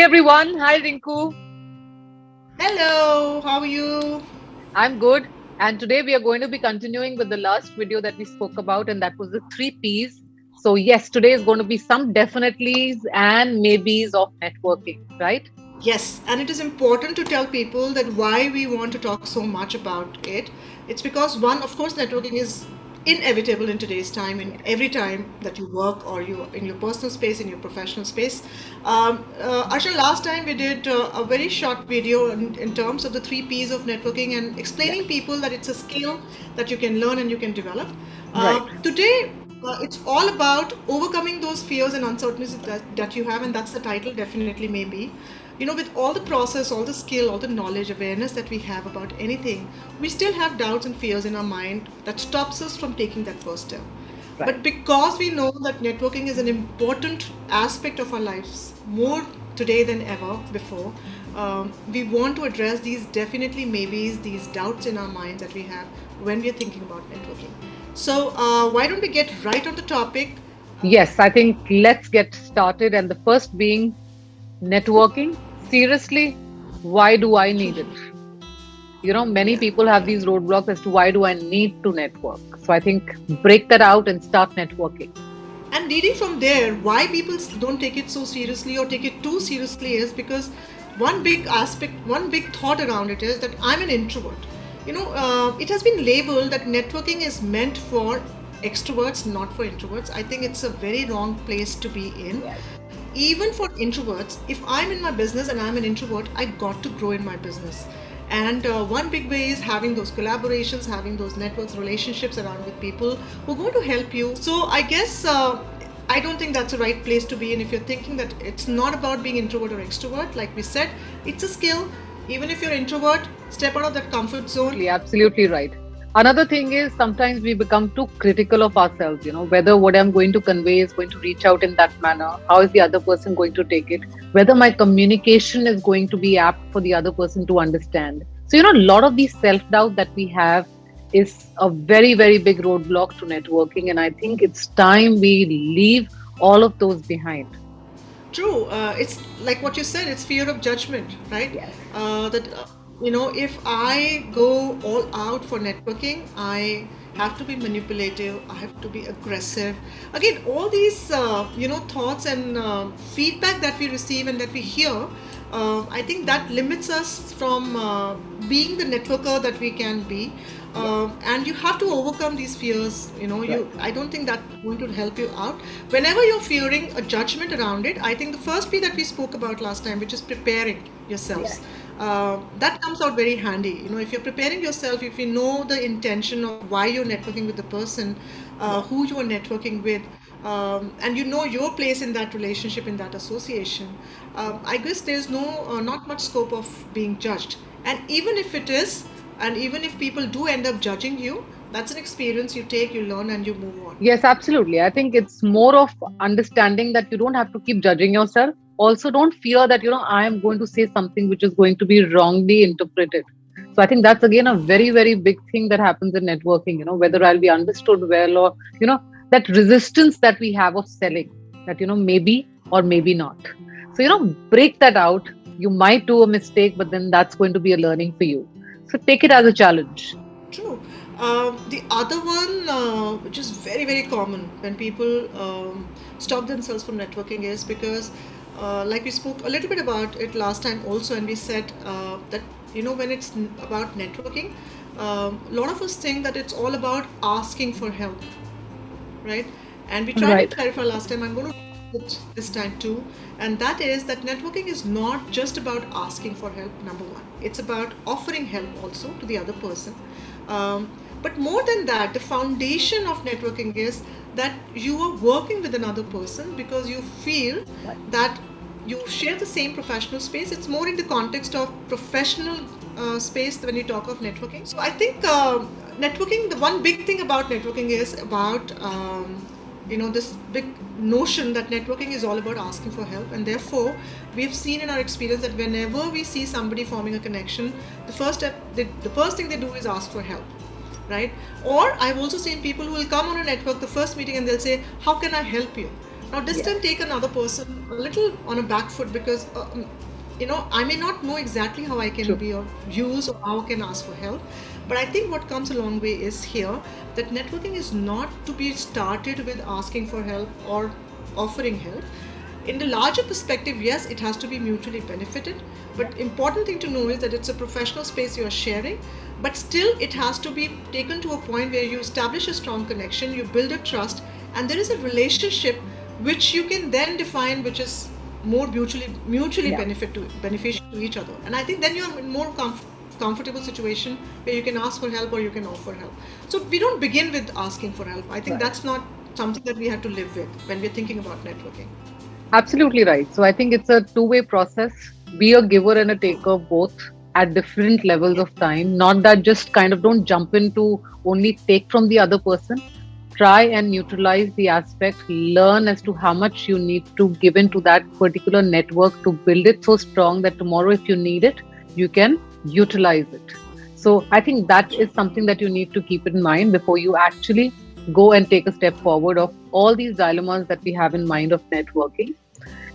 everyone. Hi, Rinku. Hello, how are you? I'm good. And today we are going to be continuing with the last video that we spoke about, and that was the three P's. So, yes, today is going to be some definitelys and maybes of networking, right? Yes, and it is important to tell people that why we want to talk so much about it. It's because one, of course, networking is inevitable in today's time, in every time that you work or you in your personal space, in your professional space. Asha, last time we did a very short video in terms of the three P's of networking and Yeah, explaining people that it's a skill that you can learn and you can develop. right. Today, it's all about overcoming those fears and uncertainties that you have, and that's the title, definitely, maybe. With all the process, all the skill, all the knowledge, awareness that we have about anything, we still have doubts and fears in our mind that stops us from taking that first step. Right. But because we know that networking is an important aspect of our lives, more today than ever before, we want to address these definitely maybes, these doubts in our minds that we have when we are thinking about networking. So, why don't we get right on the topic? Yes, I think let's get started. And the first being networking. Seriously, why do I need it? Many Yeah. people have these roadblocks as to why do I need to network. So, I think break that out and start networking. And leading from there, why people don't take it so seriously or take it too seriously is because one big aspect, one big thought around it is that I'm an introvert. It has been labeled that networking is meant for extroverts, not for introverts. I think it's a very wrong place to be in. Yes. Even for introverts, if I'm in my business and I'm an introvert, I got to grow in my business. And one big way is having those collaborations, having those networks, relationships around with people who are going to help you. So I guess I don't think that's the right place to be in. If you're thinking that it's not about being introvert or extrovert, like we said, it's a skill. Even if you're introvert, step out of that comfort zone. Absolutely right. Another thing is sometimes we become too critical of ourselves, whether what I'm going to convey is going to reach out in that manner, how is the other person going to take it, whether my communication is going to be apt for the other person to understand. So, a lot of the self doubt that we have is a very, very big roadblock to networking. And I think it's time we leave all of those behind. True. It's like what you said, it's fear of judgment, right? Yes. If I go all out for networking, I have to be manipulative, I have to be aggressive. Again, all these, thoughts and feedback that we receive and that we hear, I think that limits us from being the networker that we can be. Yes. And you have to overcome these fears. Right. I don't think that's going to help you out. Whenever you're fearing a judgment around it, I think the first P that we spoke about last time, which is preparing yourselves, Yes. that comes out very handy. If you're preparing yourself, if you know the intention of why you're networking with the person, Yes. who you are networking with, and you know your place in that relationship, in that association, I guess there's not much scope of being judged. And even if it is, and even if people do end up judging you, that's an experience you take, you learn, and you move on. Yes, absolutely. I think it's more of understanding that you don't have to keep judging yourself. Also, don't fear that, I am going to say something which is going to be wrongly interpreted. So I think that's again a very, very big thing that happens in networking, whether I'll be understood well or, that resistance that we have of selling that, maybe or maybe not. So, break that out. You might do a mistake, but then that's going to be a learning for you. So take it as a challenge. True. The other one, which is very, very common when people stop themselves from networking, is because, like we spoke a little bit about it last time also, and we said that, when it's about networking, a lot of us think that it's all about asking for help, right? And we tried to Right. clarify last time. I'm going to it this time too, and that is that networking is not just about asking for help. Number one, it's about offering help also to the other person. But more than that, the foundation of networking is that you are working with another person because you feel Right. that you share the same professional space. It's more in the context of professional space when you talk of networking. So I think networking, the one big thing about networking is about this big notion that networking is all about asking for help, and therefore we've seen in our experience that whenever we see somebody forming a connection, the first thing they do is ask for help, right? Or I've also seen people who will come on a network the first meeting and they'll say, how can I help you? Now, this Yeah. can take another person a little on a back foot because, I may not know exactly how I can True. be of use or how I can ask for help. But I think what comes a long way is here that networking is not to be started with asking for help or offering help. In the larger perspective, yes, it has to be mutually benefited. But important thing to know is that it's a professional space you are sharing, but still it has to be taken to a point where you establish a strong connection, you build a trust, and there is a relationship which you can then define, which is more mutually Yeah. beneficial to each other. And I think then you're in more comfortable situation where you can ask for help or you can offer help. So we don't begin with asking for help. I think Right. that's not something that we have to live with when we're thinking about networking. Absolutely right. So I think it's a two-way process. Be a giver and a taker both at different levels Yeah. of time. Not that just kind of don't jump into only take from the other person. Try and neutralize the aspect. Learn as to how much you need to give into that particular network to build it so strong that tomorrow, if you need it, you can utilize it. So I think that is something that you need to keep in mind before you actually go and take a step forward of all these dilemmas that we have in mind of networking.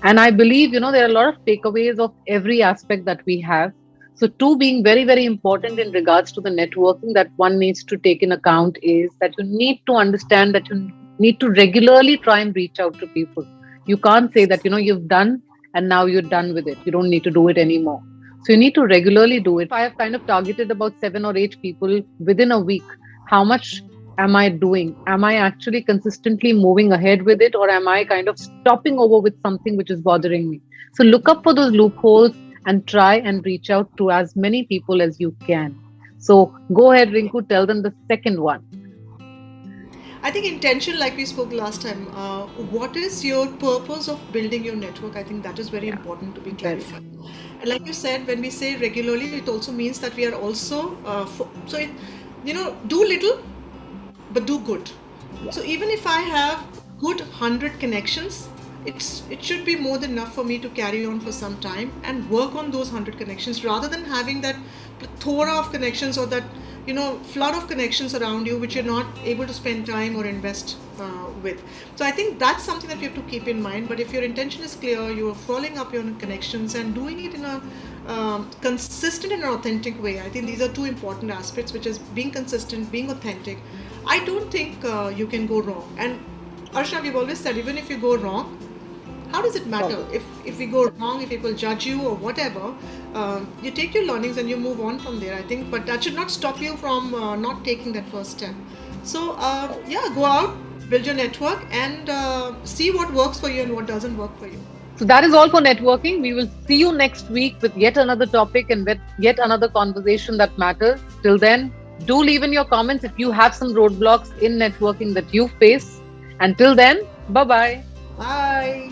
And I believe, there are a lot of takeaways of every aspect that we have. So, two being very, very important in regards to the networking that one needs to take in account is that you need to understand that you need to regularly try and reach out to people. You can't say that, you've done and now you're done with it. You don't need to do it anymore. So, you need to regularly do it. I have kind of targeted about 7 or 8 people within a week. How much am I doing? Am I actually consistently moving ahead with it, or am I kind of stopping over with something which is bothering me? So look up for those loopholes and try and reach out to as many people as you can. So go ahead, Rinku, tell them the second one. I think intention, like we spoke last time, what is your purpose of building your network? I think that is very Yeah, important to be very. clarified. And like you said, when we say regularly, it also means that we are also, do little but do good. Yeah, So even if I have good 100 connections, it should be more than enough for me to carry on for some time and work on those 100 connections rather than having that plethora of connections or that flood of connections around you which you're not able to spend time or invest with. So I think that's something that you have to keep in mind. But if your intention is clear, you're following up your connections and doing it in a consistent and authentic way. I think these are two important aspects, which is being consistent, being authentic. I don't think you can go wrong. And Arshna, we've always said, even if you go wrong, how does it matter forward. if we go wrong, if people judge you or whatever? You take your learnings and you move on from there, I think. But that should not stop you from not taking that first step. So yeah, go out, build your network, and see what works for you and what doesn't work for you. So that is all for networking. We will see you next week with yet another topic and with yet another conversation that matters. Till then, do leave in your comments if you have some roadblocks in networking that you face. Until then, bye bye. Bye.